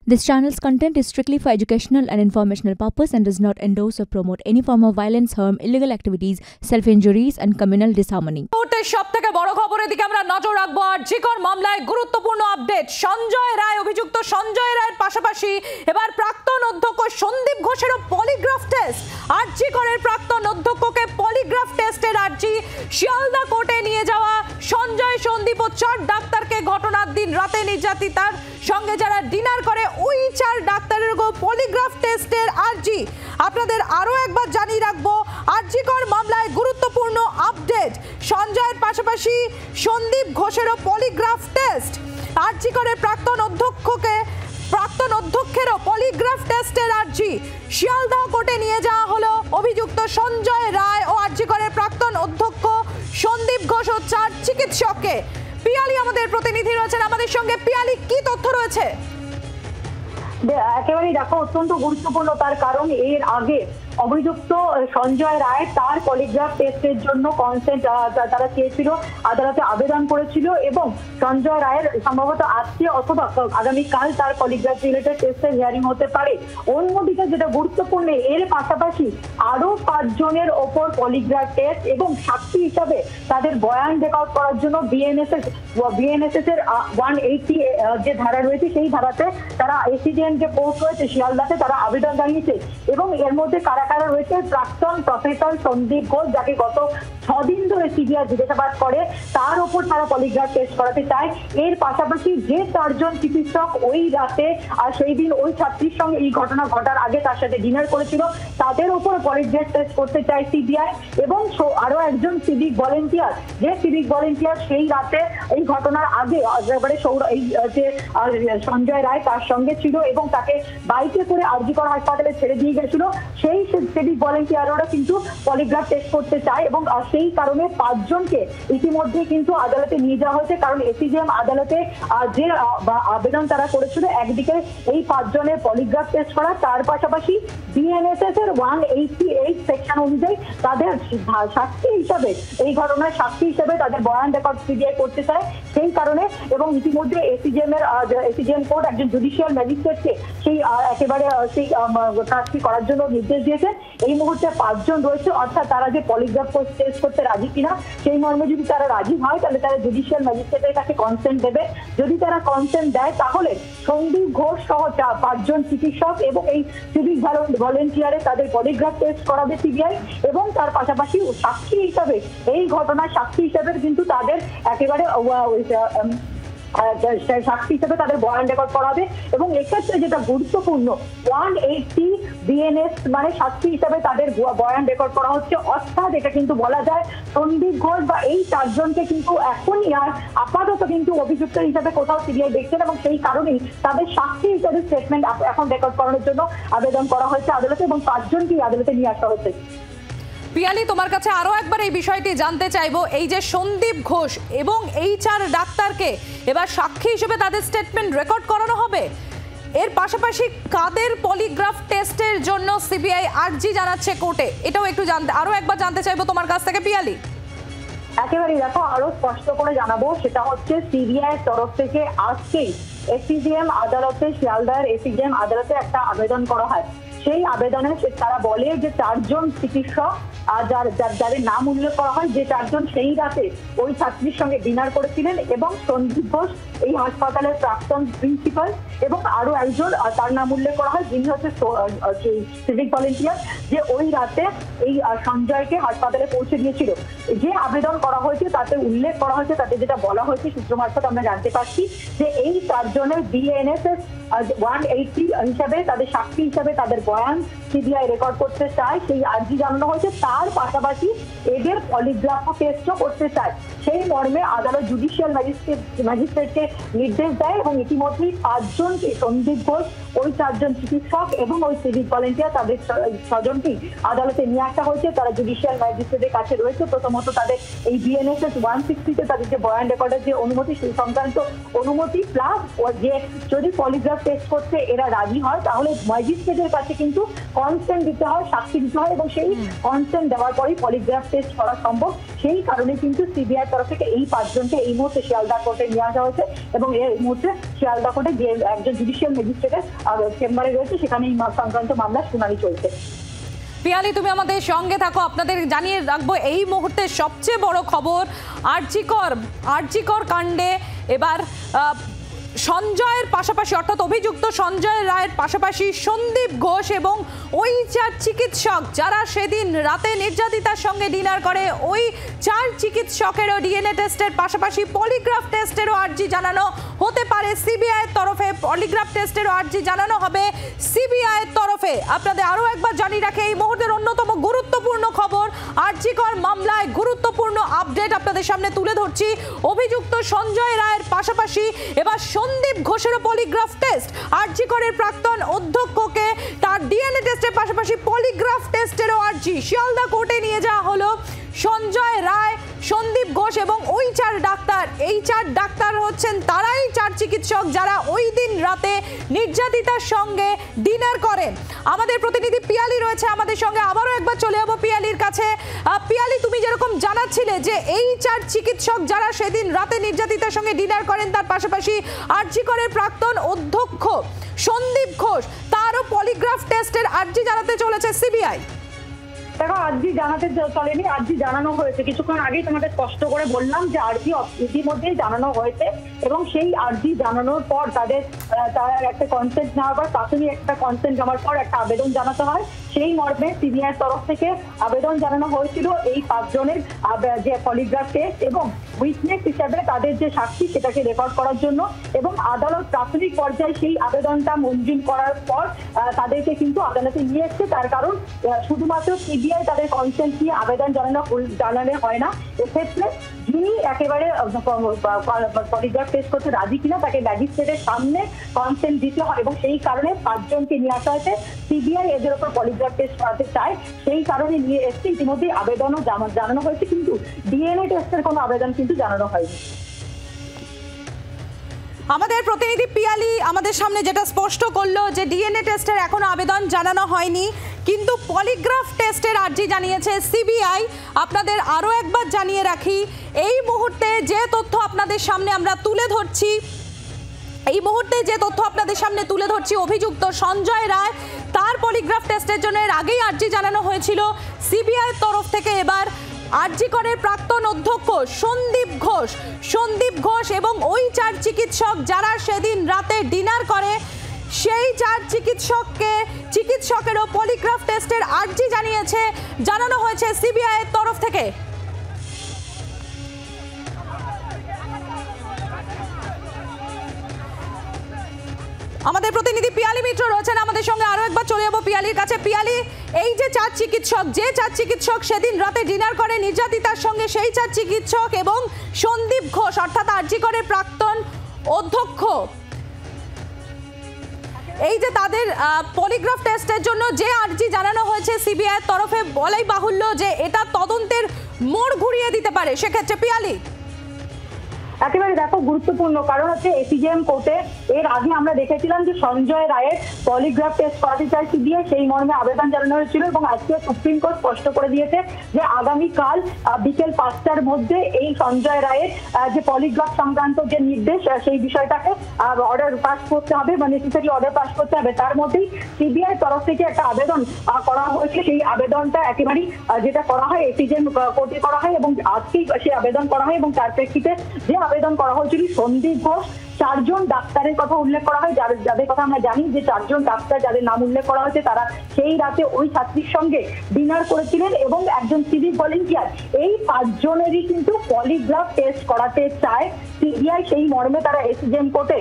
This channel's content is strictly for educational and informational purpose and does not endorse or promote any form of violence, harm, illegal activities, self-injuries and communal disharmony. সবথেকে বড় খবরের দিকে আমরা নজর রাখবো। আরজিকর মামলায় গুরুত্বপূর্ণ আপডেট। সঞ্জয় রায়, অভিযুক্ত সঞ্জয় রায়ের পাশাপাশি এবার প্রাক্তন অধ্যক্ষ সন্দীপ ঘোষেরও পলিগ্রাফ টেস্ট। আরজিকরের প্রাক্তন অধ্যক্ষকে পলিগ্রাফ টেস্টের আর্জি শিয়ালদা কোর্টে নিয়ে যাওয়া। সঞ্জয়, সন্দীপ ও 4 ডাক্তারকে ঘটনার দিন রাতে নির্যাতিতার সঙ্গে যারা ডিনার করে ওই 4 ডাক্তারের পলিগ্রাফ টেস্টের আর্জি। আপনাদের আরো একবার জানিয়ে রাখবো, আরজিকর মামলায় গুরুত্বপূর্ণ আপডেট। সঞ্জয়ের পাশাপাশি সন্দীপ ঘোষেরও পলিগ্রাফ টেস্ট। আরজিকরের প্রাক্তন অধ্যক্ষেরও পলিগ্রাফ টেস্টের আর্জি শিয়ালদহ কোর্টে নিয়ে যাওয়া হলো। অভিযুক্ত সঞ্জয় রায় ও আরজিকরের প্রাক্তন অধ্যক্ষ সন্দীপ ঘোষ ও 4 চিকিৎসককে। পিয়ালি আমাদের প্রতিনিধি রয়েছেন আমাদের সঙ্গে। পিয়ালি, কি তথ্য রয়েছে? একেবারেই দেখো, অত্যন্ত গুরুত্বপূর্ণ, তার কারণ এর আগে অভিযুক্ত সঞ্জয় রায় তার পলিগ্রাফ টেস্টের জন্য কনসেন্ট তারা চেয়েছিল, আদালতে আবেদন করেছিল এবং সঞ্জয় রায়ের সম্ভবত আজকে অথবা আগামীকাল তার পলিগ্রাফ রিলেটেড টেস্টের হিয়ারিং হতে পারে। অন্যদিকে যেটা গুরুত্বপূর্ণ, এর পাশাপাশি আরো 5 জনের ওপর পলিগ্রাফ টেস্ট এবং সাক্ষী হিসাবে তাদের বয়ান রেকর্ড করার জন্য বিএনএসএস এর 180 যে ধারা রয়েছে সেই ধারাতে তারা এসিডিএন যে কোর্ট রয়েছে শিয়ালদাতে তারা আবেদন জানিয়েছে। এবং এর মধ্যে কারা রয়েছে, প্রাক্তন প্রফেসর সন্দীপ ঘোষ, যাকে গত 6 দিন ধরে সিবিআই জিজ্ঞাসাবাদ করে, তার উপর তারা পলিগ্রাফ টেস্ট করাতে চায়। এর পাশাপাশি যে 4 জন চিকিৎসক ওই রাতে আর সেই দিন ওই ছাত্রীর সঙ্গে এই ঘটনা ঘটার আগে তার সাথে ডিনার করেছিল, তাদের উপর পলিগ্রাফ টেস্ট করতে চায় সিবিআই। এবং আরো একজন সিভিক ভলেন্টিয়ার, যে সিভিক ভলেন্টিয়ার সেই রাতে এই ঘটনার আগে একেবারে এই যে সঞ্জয় রায় তার সঙ্গে ছিল এবং তাকে বাইকে করে আরজিকর হাসপাতালে ছেড়ে দিয়ে গেছিল, সেই সিভিক ভলেন্টিয়াররা কিন্তু পলিগ্রাফ টেস্ট করতে চায়। এবং সেই কারণে 5 জনকে ইতিমধ্যে কিন্তু আদালতে নিয়ে যাওয়া হয়েছে। কারণ এসিজিএম আদালতে যে আবেদন তারা করেছিল, একদিকে এই 5 জনের পলিগ্রাফ টেস্ট করা, তার পাশাপাশি বিএনএসএস এর 188 সেকশন অনুযায়ী তাদের সাক্ষী হিসাবে, এই ঘটনার সাক্ষী হিসাবে তাদের বয়ান রেকর্ড সিবিআই করতে চায়। সেই কারণে এবং ইতিমধ্যে এসিজিএম কোর্ট একজন জুডিশিয়াল ম্যাজিস্ট্রেটকে সেই একেবারে সেই কাজটি করার জন্য নির্দেশ দিয়েছে। এই মুহূর্তে 5 জন রয়েছে, অর্থাৎ তারা যে পলিগ্রাফ টেস্ট করতে রাজি কিনা সেই মর্মে যদি তারা রাজি হয় তাহলে তারা জুডিশিয়াল ম্যাজিস্ট্রেটের কাছে কনসেন্ট দেবে। যদি তারা কনসেন্ট দেয় তাহলে সন্দীপ ঘোষ সহ 5 জন চিকিৎসক এবং এই সিভিক ভলেন্টিয়ারে তাদের পলিগ্রাফ টেস্ট করাবে সিবিআই। এবং তার পাশাপাশি সাক্ষী হিসাবে, এই ঘটনার সাক্ষী হিসাবে কিন্তু তাদের একেবারে সাক্ষী হিসেবে তাদের বয়ান রেকর্ড করাবে। এবং এক্ষেত্রে যেটা গুরুত্বপূর্ণ, 180 বিএনএস মানে সাক্ষী হিসেবে তাদের বয়ান রেকর্ড করা হচ্ছে। অর্থাৎ এটা কিন্তু বলা যায় সন্দীপ ঘোষ বা এই 4 জনকে কিন্তু এখনই আর আপাতত কিন্তু অভিযুক্ত হিসাবে কোথাও সিবিআই দেখছেন এবং সেই কারণেই তাদের সাক্ষী হিসেবে স্টেটমেন্ট এখন রেকর্ড করানোর জন্য আবেদন করা হয়েছে আদালতে এবং 5 জনকেই আদালতে নিয়ে আসা হয়েছে। পিয়ালি, তোমার কাছে আরো একবার এই বিষয়টি জানতে চাইবো, এই যে সন্দীপ ঘোষ এবং এই 4 ডাক্তারকে এবার সাক্ষী হিসেবে তাদের স্টেটমেন্ট রেকর্ড করানো হবে, এর পাশাপাশি কাদের পলিগ্রাফ টেস্টের জন্য সিবিআই আর্জি জানাচ্ছে কোর্টে, এটাও একটু আরো একবার জানতে চাইবো তোমার কাছ থেকে পিয়ালি। একেবারেই দেখো, আরো স্পষ্ট করে জানাবো, সেটা হচ্ছে সিবিআই তরফ থেকে আজকেই এসিজিএম আদালতে, শিয়ালদার এসিজিএম আদালতে একটা আবেদন করা হয়। সেই আবেদনে তারা বলে যে 4 জন চিকিৎসক যাদের নাম উল্লেখ করা হয়, যে 4 জন সেই রাতে ওই ছাত্রীর সঙ্গে ডিনার করেছিলেন এবং সন্দীপ ঘোষ এই হাসপাতালের প্রাক্তন প্রিন্সিপাল এবং আরো একজন তার নাম উল্লেখ করা হয় যিনি হচ্ছে সিভিক ভলেন্টিয়ার, যে ওই রাতে এই সঞ্জয়কে হাসপাতালে পৌঁছে দিয়েছিল। যে আবেদন করা হয়েছে তাতে উল্লেখ করা হয়েছে, তাতে যেটা বলা হয়েছে সূত্র মারফত আমরা জানতে পারছি যে এই 4 জনের বিএনএসএস 180 হিসাবে তাদের সাক্ষী হিসাবে তাদের বয়ান সিবিআই রেকর্ড করতে চায়, সেই আর্জি জানানো হয়েছে। তার পাশাপাশি এদের পলিগ্রাফ টেস্টও করতে চায়। সেই মর্মে আদালত জুডিশিয়াল ম্যাজিস্ট্রেটকে নির্দেশ দেয় এবং ইতিমধ্যেই 5 জনকে, সন্দীপ ঘোষ, ওই 4 জন চিকিৎসক এবং ওই সিভিক ভলেন্টিয়ার, তাদের 6 জনকেই আদালতে নিয়ে আসা হয়েছে। তারা জুডিশিয়াল ম্যাজিস্ট্রেটের কাছে রয়েছে। প্রথমত তাদের এই বিএনএসএস 160-তে তাদের যে বয়ান রেকর্ডের যে অনুমতি, সেই সংক্রান্ত অনুমতি প্লাস যে যদি পলিগ্রাফ টেস্ট করতে এরা রাজি হয় তাহলে ম্যাজিস্ট্রেটের কাছে কিন্তু কনসেন্ট দিতে হয়, সাক্ষী দিতে হয় এবং সেই কনসেন্ট দেওয়ার পরেই পলিগ্রাফ টেস্ট করা সম্ভব। সেই কারণে কিন্তু সিবিআই তরফ থেকে এই 5 জনকে এই মুহূর্তে শিয়ালদা কোর্টে নিয়ে আসা হয়েছে এবং এই মুহূর্তে শিয়ালদা কোর্টে যে একজন জুডিশিয়াল ম্যাজিস্ট্রেটের চেম্বারে রয়েছে, সেখানে এই সংক্রান্ত মামলা শুনানি চলছে। পিয়ালি, তুমি আমাদের সঙ্গে থাকো। আপনাদের জানিয়ে রাখবো এই মুহূর্তে সবচেয়ে বড় খবর, আরজিকর কাণ্ডে এবার সঞ্জয়ের পাশাপাশি অর্থাৎ অভিযুক্ত সঞ্জয় রায়ের পাশাপাশি সন্দীপ ঘোষ এবং ওই 4 চিকিৎসক যারা সেদিন রাতে নির্যাতিতার সঙ্গে ডিনার করে, ওই 4 চিকিৎসকেরও ডিএনএ টেস্টের পাশাপাশি পলিগ্রাফ টেস্টেরও আর্জি জানানো হতে পারে সিবিআইয়ের তরফে। পলিগ্রাফ টেস্টেরও আর্জি জানানো হবে সিবিআইয়ের তরফে। আপনাদের আরও একবার জানিয়ে রাখে এই মুহূর্তের অন্যতম গুরুত্বপূর্ণ খবর, আরজিকর মামলায় গুরুত্বপূর্ণ আপডেট আপনাদের সামনে তুলে ধরছি। অভিযুক্ত সঞ্জয় রায়ের পাশাপাশি এবার সন্দীপ ঘোষেরও পলিগ্রাফ টেস্ট, আরজিকরের প্রাক্তন অধ্যক্ষকে তার ডিএনএ টেস্টের পাশাপাশি পলিগ্রাফ টেস্টেরও আর্জি শিয়ালদা কোর্টে নিয়ে যাওয়া হলো। সঞ্জয় রায়, সন্দীপ ঘোষ এবং ওই 4 ডাক্তার, এই 4 ডাক্তার হচ্ছেন তারাই 4 চিকিৎসক যারা ওই দিন রাতে নির্যাতিতার সঙ্গে ডিনার করেন। আমাদের প্রতিনিধি পিয়ালি রয়েছে আমাদের সঙ্গে, আবারও একবার চলে যাবো পিয়ালির কাছে। পিয়ালি, তুমি যেরকম জানাচ্ছিলে যে এই 4 চিকিৎসক যারা সেদিন রাতে নির্যাতিতার সঙ্গে ডিনার করেন, তার পাশাপাশি আরজিকরের প্রাক্তন অধ্যক্ষ সন্দীপ ঘোষ, তারও পলিগ্রাফ টেস্টের আর্জি জানাতে চলেছে সিবিআই। দেখো, আর্জি জানাতে চলেনি, আর্জি জানানো হয়েছে। কিছুক্ষণ আগেই তোমাদের স্পষ্ট করে বললাম যে আর্জি ইতিমধ্যেই জানানো হয়েছে এবং সেই আর্জি জানানোর পর তারা একটা কনসেন্ট নেওয়ার পর, প্রাথমিক একটা কনসেন্ট নেওয়ার পর একটা আবেদন জানাতে হয়। সেই মর্মে সিবিআই তরফ থেকে আবেদন জানানো হয়েছিল এই 5 জনের যে পলিগ্রাফ টেস্ট এবং উইটনেস হিসাবে তাদের যে সাক্ষী সেটাকে রেকর্ড করার জন্য, এবং আদালত প্রাথমিক পর্যায়ে সেই আবেদনটা মঞ্জুর করার পর তাদেরকে কিন্তু আদালতে নিয়ে এসছে। তার কারণ শুধুমাত্র সিবিআই তাদের কনসেন্ট নিয়ে আবেদন জানালে হয় না, এক্ষেত্রে যিনি একেবারে পলিগ্রাফ টেস্ট করতে রাজি কিনা তাকে ম্যাজিস্ট্রেটের সামনে কনসেন্ট দিতে হয় এবং সেই কারণে 5 জনকে নিয়ে আসা হয়েছে। সিবিআই এদের উপর পলিগ্রাফ টেস্ট করাতে চায়, সেই কারণে নিয়ে এসছে। ইতিমধ্যেই আবেদনও জানানো হয়েছে, কিন্তু ডিএনএ টেস্টের কোনো আবেদন কিন্তু জানানো হয়নি। আমাদের প্রতিনিধি পিয়ালি আমাদের সামনে যেটা স্পষ্ট করলো যে ডিএনএ টেস্টের এখনো আবেদন জানানো হয়নি, কিন্তু পলিগ্রাফ টেস্টের আর্জি জানিয়েছে সিবিআই। আপনাদের আরও একবার জানিয়ে রাখি, এই মুহূর্তে যে তথ্য আপনাদের সামনে আমরা তুলে ধরছি, অভিযুক্ত সঞ্জয় রায়, তার পলিগ্রাফ টেস্টের জন্য এর আগেই আর্জি জানানো হয়েছিল সিবিআইয়ের তরফ থেকে। এবার আরজিকরের প্রাক্তন অধ্যক্ষ সন্দীপ ঘোষ এবং ওই 4 চিকিৎসক যারা সেদিন রাতে ডিনার করে, সেই 4 চিকিৎসকেরও পলিগ্রাফ টেস্টের আর্জি জানানো হয়েছে সিবিআই এর তরফ থেকে। আমাদের প্রতিনিধি পিয়ালি মিত্র রয়েছেন আমাদের সঙ্গে, আরো একবার চলে যাবো পিয়ালির কাছে। পিয়ালি, এই যে 4 চিকিৎসক সেদিন রাতে ডিনার করে নির্যাতিতার সঙ্গে, সেই 4 চিকিৎসক এবং সন্দীপ ঘোষ অর্থাৎ আরজিকরের প্রাক্তন অধ্যক্ষ, এই যে তাদের পলিগ্রাফ টেস্টের জন্য যে আর্জি জানানো হয়েছে সিবিআই এর তরফে, বলাই বাহুল্য যে এটা তদন্তের মোড় ঘুরিয়ে দিতে পারে। সেক্ষেত্রে পিয়ালি, একেবারে দেখো, গুরুত্বপূর্ণ কারণ হচ্ছে এসিজেএম কোর্টে এর আগে আমরা দেখেছিলাম যে সঞ্জয় রায়ের পলিগ্রাফ টেস্ট করাতে চায় সিবিআই, সেই মর্মে আবেদন জানানো হয়েছিল এবং আজকে সুপ্রিম কোর্ট স্পষ্ট করে দিয়েছে যে আগামীকাল বিকেল 5টার মধ্যে এই সঞ্জয় রায়ের যে পলিগ্রাফ সংক্রান্ত যে নির্দেশ, সেই বিষয়টাকে অর্ডার পাস করতে হবে বা নেসেসারি অর্ডার পাস করতে হবে। তার মধ্যেই সিবিআই তরফ থেকে একটা আবেদন করা হয়েছে, সেই আবেদনটা একেবারেই যেটা করা হয় এসিজেএম কোর্টে করা হয় এবং আজকেই সেই আবেদন করা হয় এবং তার প্রেক্ষিতে যে আবেদন করা হয়েছিল সন্দীপ ঘোষ, 4 জন ডাক্তারের কথা উল্লেখ করা হয়, যাদের কথা আমরা জানি যে 4 জন ডাক্তার যাদের নাম উল্লেখ করা হয়েছে তারা সেই রাতে ওই ছাত্রীর সঙ্গে ডিনার করেছিলেন এবং একজন সিভিক ভলেন্টিয়ার। এই 5 জনেরই কিন্তু পলিগ্রাফ টেস্ট করাতে চায় সিবিআই, সেই মর্মে তারা এসিজেএম কোর্টে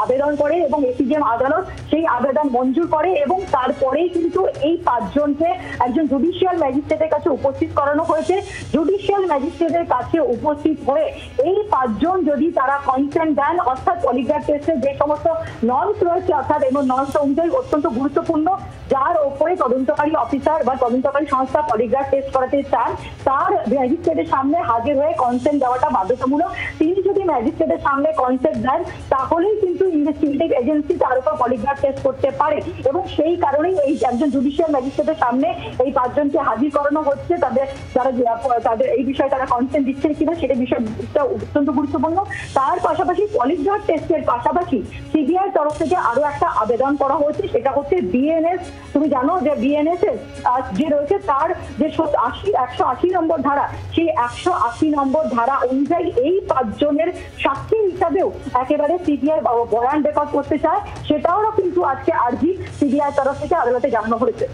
আবেদন করে এবং এসিজেএম আদালত সেই আবেদন মঞ্জুর করে এবং তারপরেই কিন্তু এই 5 জনকে একজন জুডিশিয়াল ম্যাজিস্ট্রেটের কাছে উপস্থিত করানো হয়েছে। জুডিশিয়াল ম্যাজিস্ট্রেটের কাছে উপস্থিত হয়ে এই 5 জন যদি তারা কনসেন্ট দেয় দেন, অর্থাৎ পলিগ্রাফ টেস্টে যে সমস্ত নর্মস রয়েছে অর্থাৎ এবং নর্মস অনুযায়ী অত্যন্ত গুরুত্বপূর্ণ, যার ওপরে তদন্তকারী অফিসার বা তদন্তকারী সংস্থা পলিগ্রাফ টেস্ট করাতে চান তার ম্যাজিস্ট্রেটের সামনে হাজির হয়ে কনসেন্ট দেওয়াটা বাধ্যতামূলক। তিনি যদি ম্যাজিস্ট্রেটের সামনে কনসেন্ট দেন তাহলেই কিন্তু ইনভেস্টিগেটিভ এজেন্সি তার উপর পলিগ্রাফ টেস্ট করতে পারে, এবং সেই কারণেই এই একজন জুডিশিয়াল ম্যাজিস্ট্রেটের সামনে এই 5 জনকে হাজির করানো হচ্ছে। তাদের এই বিষয়ে তারা কনসেন্ট দিচ্ছেন কিনা সেটা বিষয়টা অত্যন্ত গুরুত্বপূর্ণ। তার পাশাপাশি পলিগ্রাফ টেস্টের পাশাপাশি সিবিআই তরফ থেকে আরো একটা আবেদন করা হয়েছে, সেটা হচ্ছে বিএনএস। তুমি জানো যে বিএনএস এর যে রয়েছে তার যে 180 নম্বর ধারা, সেই 180 নম্বর ধারা অনুযায়ী এই 5 জনের সাক্ষী হিসাবেও একেবারে সিবিআই বয়ান রেকর্ড করতে চায়, সেটাও কিন্তু আজকে আর্জি সিবিআই তরফ থেকে আদালতে জানানো হয়েছে।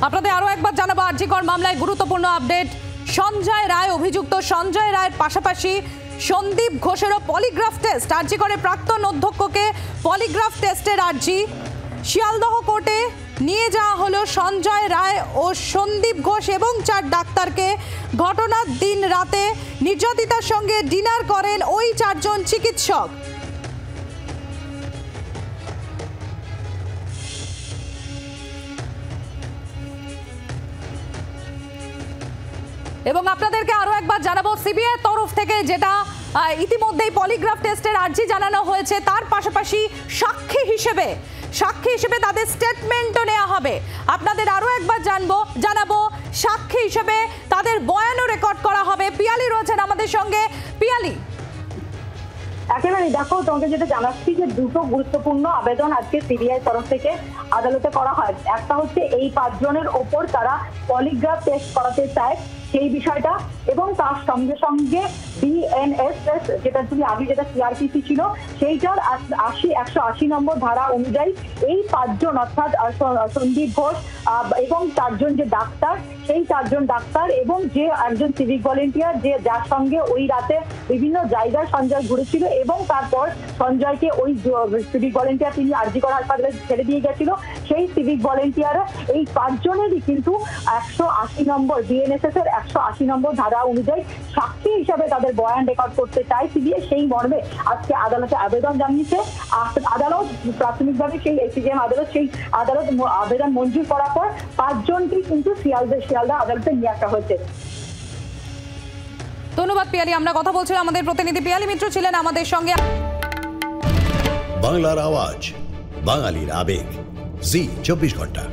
আপনাদের আরো একবার জানাবো আরজিকর মামলায় গুরুত্বপূর্ণ আপডেট। সঞ্জয় রায়, অভিযুক্ত সঞ্জয় রায়ের পাশাপাশি সন্দীপ ঘোষেরও পলিগ্রাফ টেস্ট। আরজিকরের প্রাক্তন অধ্যক্ষকে পলিগ্রাফ টেস্টের আর্জি। শিয়ালদহ কোর্টে নিয়ে যাওয়া হলো সঞ্জয় রায় ও সন্দীপ ঘোষ এবং 4 ডাক্তারকে। ঘটনার দিন রাতে নির্যাতিতার সঙ্গে ডিনার করেন ওই 4 জন চিকিৎসক। এবং আপনাদেরকে আরো একবার জানাবো সিবিআই তরফ থেকে যেটা ইতিমধ্যেই পলিগ্রাফ টেস্টের আর্জি জানানো হয়েছে, তার পাশাপাশি সাক্ষী হিসেবে তাদের স্টেটমেন্টও নেওয়া হবে। আপনাদের আরো একবার জানাবো সাক্ষী হিসেবে তাদের বয়ানও রেকর্ড করা হবে। পিয়ালি রয়েছেন আমাদের সঙ্গে। পিয়ালি, একেবারে দেখো, তোমাকে যেটা জানাচ্ছি যে দুটো গুরুত্বপূর্ণ আবেদন আজকে সিবিআই তরফ থেকে আদালতে করা হয়। একটা হচ্ছে এই 5 জনের ওপর তারা পলিগ্রাফ টেস্ট করাতে চায় সেই বিষয়টা, এবং তার সঙ্গে সঙ্গে বিএনএসএস যেটা তুমি আগে যেটা সিআরপিসি ছিল সেইটার 180 নম্বর ধারা অনুযায়ী এই 5 জন অর্থাৎ সন্দীপ ঘোষ এবং 4 জন যে ডাক্তার, সেই 4 জন ডাক্তার এবং যে একজন সিভিক ভলেন্টিয়ার যার সঙ্গে ওই রাতে বিভিন্ন জায়গায় সঞ্জয় ঘুরেছিল এবং তারপর সঞ্জয়কে ওই সিভিক ভলেন্টিয়ার তিনি আরজিকর হাসপাতালে ছেড়ে দিয়ে গেছিল, সেই সিভিক ভলেন্টিয়ার এই 5 জনেরই কিন্তু 180 নম্বর বিএনএসএস এর 180 নম্বর ধারা অনুযায়ী সাক্ষী হিসাবে তাদের বয়ান রেকর্ড করতে চায় সিবিআই। সেই মর্মে আজকে আদালতে আবেদন জানিয়েছে। আদালত প্রাথমিকভাবে সেই এসিজেএম আদালত সেই আবেদন মঞ্জুর করার পর 5 জনকে কিন্তু শিয়ালদা আদালতে নিয়ে আসা হয়েছে। ধন্যবাদ পিয়ালি। আমরা কথা বলছিলাম, আমাদের প্রতিনিধি পিয়ালি মিত্র ছিলেন আমাদের সঙ্গে। বাংলার আওয়াজ, বাঙালির আবেগ, জি 24 ঘন্টা।